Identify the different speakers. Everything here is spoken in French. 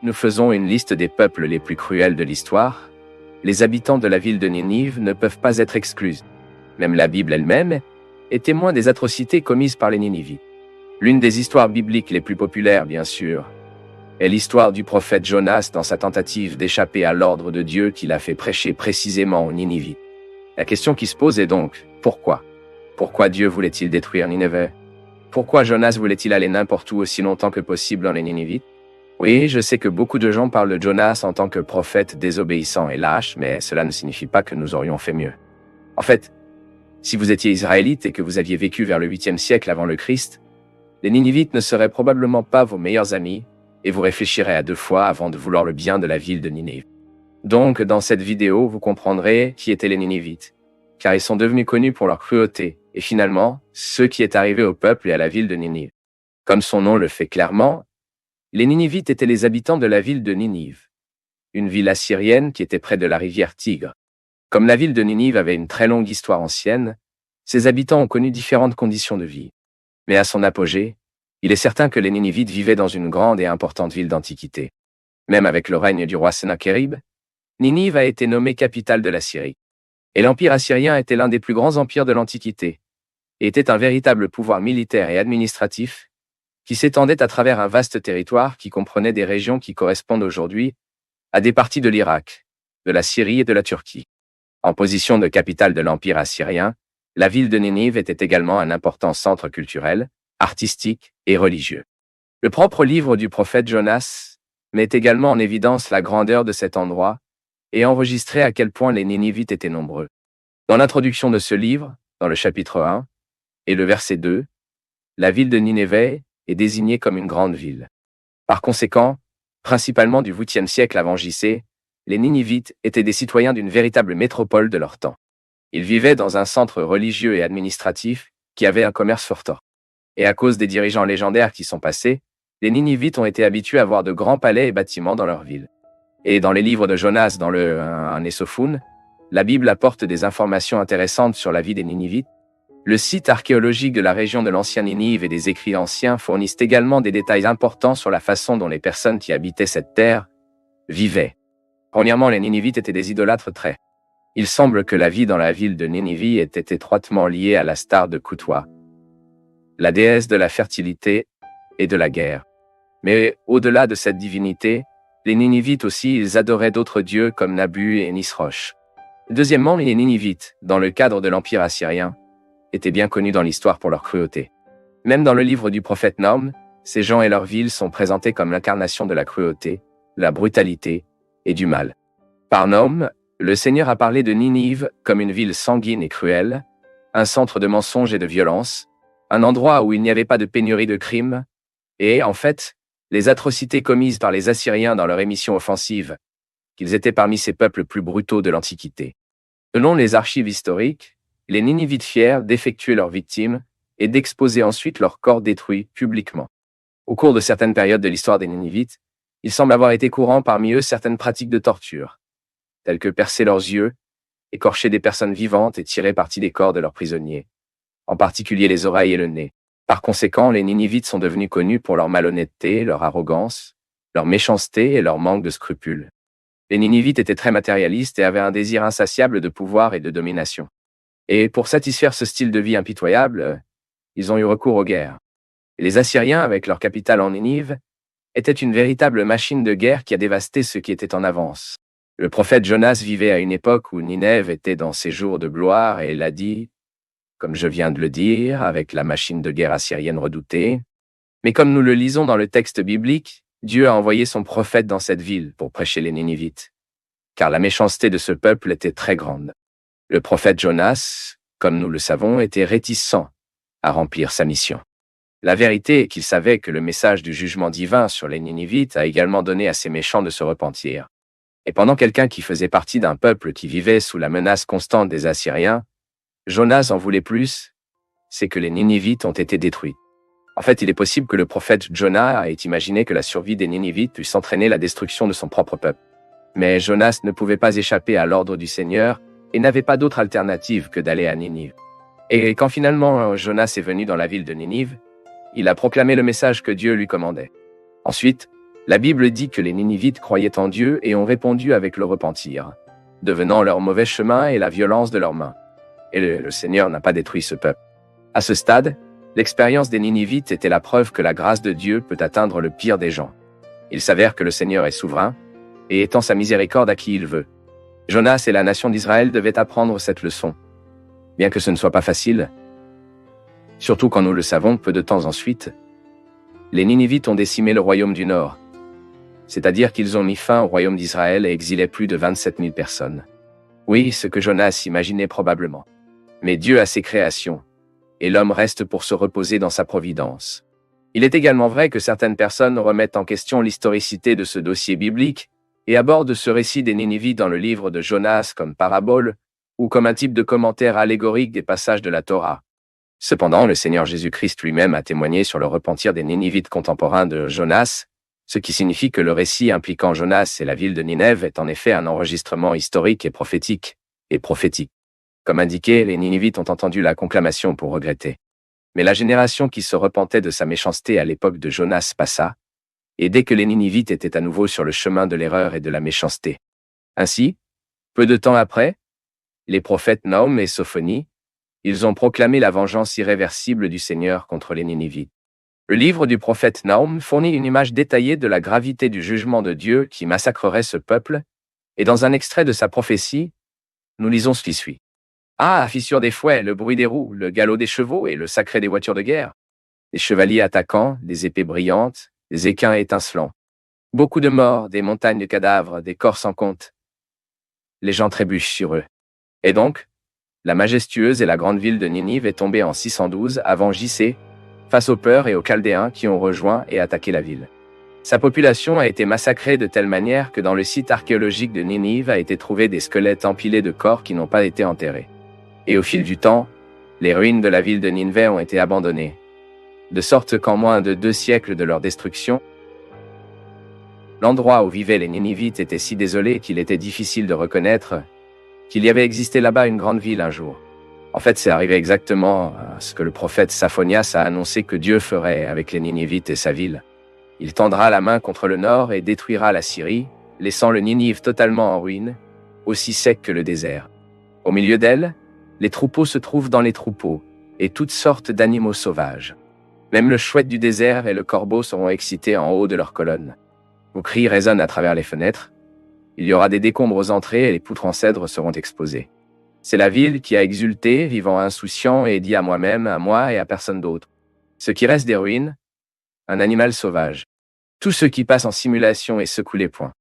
Speaker 1: nous faisons une liste des peuples les plus cruels de l'histoire, les habitants de la ville de Ninive ne peuvent pas être exclus. Même la Bible elle-même est témoin des atrocités commises par les Ninivites. L'une des histoires bibliques les plus populaires, bien sûr, est l'histoire du prophète Jonas dans sa tentative d'échapper à l'ordre de Dieu qu'il a fait prêcher précisément aux Ninivites. La question qui se pose est donc, pourquoi? Pourquoi Dieu voulait-il détruire Nineveh? Pourquoi Jonas voulait-il aller n'importe où aussi longtemps que possible dans les Ninivites? Oui, je sais que beaucoup de gens parlent de Jonas en tant que prophète désobéissant et lâche, mais cela ne signifie pas que nous aurions fait mieux. En fait, si vous étiez israélite et que vous aviez vécu vers le 8e siècle avant le Christ, les Ninivites ne seraient probablement pas vos meilleurs amis et vous réfléchirez à 2 fois avant de vouloir le bien de la ville de Ninive. Donc, dans cette vidéo, vous comprendrez qui étaient les Ninivites, car ils sont devenus connus pour leur cruauté, et finalement, ce qui est arrivé au peuple et à la ville de Ninive. Comme son nom le fait clairement, les Ninivites étaient les habitants de la ville de Ninive, une ville assyrienne qui était près de la rivière Tigre. Comme la ville de Ninive avait une très longue histoire ancienne, ses habitants ont connu différentes conditions de vie. Mais à son apogée, il est certain que les Ninivites vivaient dans une grande et importante ville d'Antiquité. Même avec le règne du roi Sennachérib, Ninive a été nommée capitale de la Syrie. Et l'Empire assyrien était l'un des plus grands empires de l'Antiquité, et était un véritable pouvoir militaire et administratif qui s'étendait à travers un vaste territoire qui comprenait des régions qui correspondent aujourd'hui à des parties de l'Irak, de la Syrie et de la Turquie. En position de capitale de l'Empire assyrien, la ville de Ninive était également un important centre culturel, artistique et religieux. Le propre livre du prophète Jonas met également en évidence la grandeur de cet endroit et enregistrait à quel point les Ninivites étaient nombreux. Dans l'introduction de ce livre, dans le chapitre 1 et le verset 2, la ville de Nineveh est désignée comme une grande ville. Par conséquent, principalement du 8e siècle avant J.C., les Ninivites étaient des citoyens d'une véritable métropole de leur temps. Ils vivaient dans un centre religieux et administratif qui avait un commerce fort. Et à cause des dirigeants légendaires qui sont passés, les Ninivites ont été habitués à voir de grands palais et bâtiments dans leur ville. Et dans les livres de Jonas, dans un Ésophone, la Bible apporte des informations intéressantes sur la vie des Ninivites. Le site archéologique de la région de l'ancien Ninive et des écrits anciens fournissent également des détails importants sur la façon dont les personnes qui habitaient cette terre vivaient. Premièrement, les Ninivites étaient des idolâtres très. Il semble que la vie dans la ville de Ninive était étroitement liée à la star de Khutwa, la déesse de la fertilité et de la guerre. Mais au-delà de cette divinité, les Ninivites aussi, ils adoraient d'autres dieux comme Nabu et Nisroch. Deuxièmement, les Ninivites, dans le cadre de l'Empire assyrien, étaient bien connus dans l'histoire pour leur cruauté. Même dans le livre du prophète Nahum, ces gens et leurs villes sont présentés comme l'incarnation de la cruauté, de la brutalité et du mal. Par Nahum, le Seigneur a parlé de Ninive comme une ville sanguine et cruelle, un centre de mensonges et de violence, un endroit où il n'y avait pas de pénurie de crimes, et, en fait, les atrocités commises par les Assyriens dans leur émission offensive, qu'ils étaient parmi ces peuples plus brutaux de l'Antiquité. Selon les archives historiques, les Ninivites firent d'effectuer leurs victimes et d'exposer ensuite leurs corps détruits publiquement. Au cours de certaines périodes de l'histoire des Ninivites, il semble avoir été courant parmi eux certaines pratiques de torture, telles que percer leurs yeux, écorcher des personnes vivantes et tirer parti des corps de leurs prisonniers, en particulier les oreilles et le nez. Par conséquent, les Ninivites sont devenus connus pour leur malhonnêteté, leur arrogance, leur méchanceté et leur manque de scrupules. Les Ninivites étaient très matérialistes et avaient un désir insatiable de pouvoir et de domination. Et pour satisfaire ce style de vie impitoyable, ils ont eu recours aux guerres. Et les Assyriens, avec leur capitale en Ninive, étaient une véritable machine de guerre qui a dévasté ceux qui étaient en avance. Le prophète Jonas vivait à une époque où Ninève était dans ses jours de gloire et il a dit, comme je viens de le dire, avec la machine de guerre assyrienne redoutée. Mais comme nous le lisons dans le texte biblique, Dieu a envoyé son prophète dans cette ville pour prêcher les Ninivites, car la méchanceté de ce peuple était très grande. Le prophète Jonas, comme nous le savons, était réticent à remplir sa mission. La vérité est qu'il savait que le message du jugement divin sur les Ninivites a également donné à ces méchants de se repentir. Et pendant quelqu'un qui faisait partie d'un peuple qui vivait sous la menace constante des Assyriens, Jonas en voulait plus, c'est que les Ninivites ont été détruits. En fait, il est possible que le prophète Jonas ait imaginé que la survie des Ninivites puisse entraîner la destruction de son propre peuple. Mais Jonas ne pouvait pas échapper à l'ordre du Seigneur et n'avait pas d'autre alternative que d'aller à Ninive. Et quand finalement Jonas est venu dans la ville de Ninive, il a proclamé le message que Dieu lui commandait. Ensuite, La Bible dit que les Ninivites croyaient en Dieu et ont répondu avec le repentir, devenant leur mauvais chemin et la violence de leurs mains. Et le Seigneur n'a pas détruit ce peuple. À ce stade, l'expérience des Ninivites était la preuve que la grâce de Dieu peut atteindre le pire des gens. Il s'avère que le Seigneur est souverain et étend sa miséricorde à qui il veut. Jonas et la nation d'Israël devaient apprendre cette leçon. Bien que ce ne soit pas facile, surtout quand nous le savons peu de temps ensuite, les Ninivites ont décimé le royaume du Nord, c'est-à-dire qu'ils ont mis fin au royaume d'Israël et exilé plus de 27 000 personnes. Oui, ce que Jonas imaginait probablement. Mais Dieu a ses créations, et l'homme reste pour se reposer dans sa providence. Il est également vrai que certaines personnes remettent en question l'historicité de ce dossier biblique et abordent ce récit des Ninivites dans le livre de Jonas comme parabole ou comme un type de commentaire allégorique des passages de la Torah. Cependant, le Seigneur Jésus-Christ lui-même a témoigné sur le repentir des Ninivites contemporains de Jonas, ce qui signifie que le récit impliquant Jonas et la ville de Ninève est en effet un enregistrement historique et prophétique. Comme indiqué, les Ninivites ont entendu la conclamation pour regretter. Mais la génération qui se repentait de sa méchanceté à l'époque de Jonas passa, et dès que les Ninivites étaient à nouveau sur le chemin de l'erreur et de la méchanceté. Ainsi, peu de temps après, les prophètes Nahum et Sophonie, ils ont proclamé la vengeance irréversible du Seigneur contre les Ninivites. Le livre du prophète Nahum fournit une image détaillée de la gravité du jugement de Dieu qui massacrerait ce peuple, et dans un extrait de sa prophétie, nous lisons ce qui suit. Ah, fissure des fouets, le bruit des roues, le galop des chevaux et le sacré des voitures de guerre. Des chevaliers attaquants, des épées brillantes, des équins étincelants. Beaucoup de morts, des montagnes de cadavres, des corps sans compte. Les gens trébuchent sur eux. Et donc, la majestueuse et la grande ville de Ninive est tombée en 612 avant JC, face aux peurs et aux Chaldéens qui ont rejoint et attaqué la ville. Sa population a été massacrée de telle manière que dans le site archéologique de Ninive a été trouvé des squelettes empilés de corps qui n'ont pas été enterrés. Et au fil du temps, les ruines de la ville de Nineveh ont été abandonnées, de sorte qu'en moins de 2 siècles de leur destruction, l'endroit où vivaient les Ninivites était si désolé qu'il était difficile de reconnaître qu'il y avait existé là-bas une grande ville un jour. En fait, c'est arrivé exactement à ce que le prophète Saphonias a annoncé que Dieu ferait avec les Ninivites et sa ville. Il tendra la main contre le nord et détruira la Syrie, laissant le Ninive totalement en ruine, aussi sec que le désert. Au milieu d'elle, les troupeaux se trouvent dans les troupeaux, et toutes sortes d'animaux sauvages. Même le chouette du désert et le corbeau seront excités en haut de leurs colonnes. Vos cris résonnent à travers les fenêtres. Il y aura des décombres aux entrées et les poutres en cèdre seront exposées. C'est la ville qui a exulté, vivant insouciant, et dit à moi-même, à moi et à personne d'autre. Ce qui reste des ruines, un animal sauvage. Tous ceux qui passent en simulation et secouent les poings.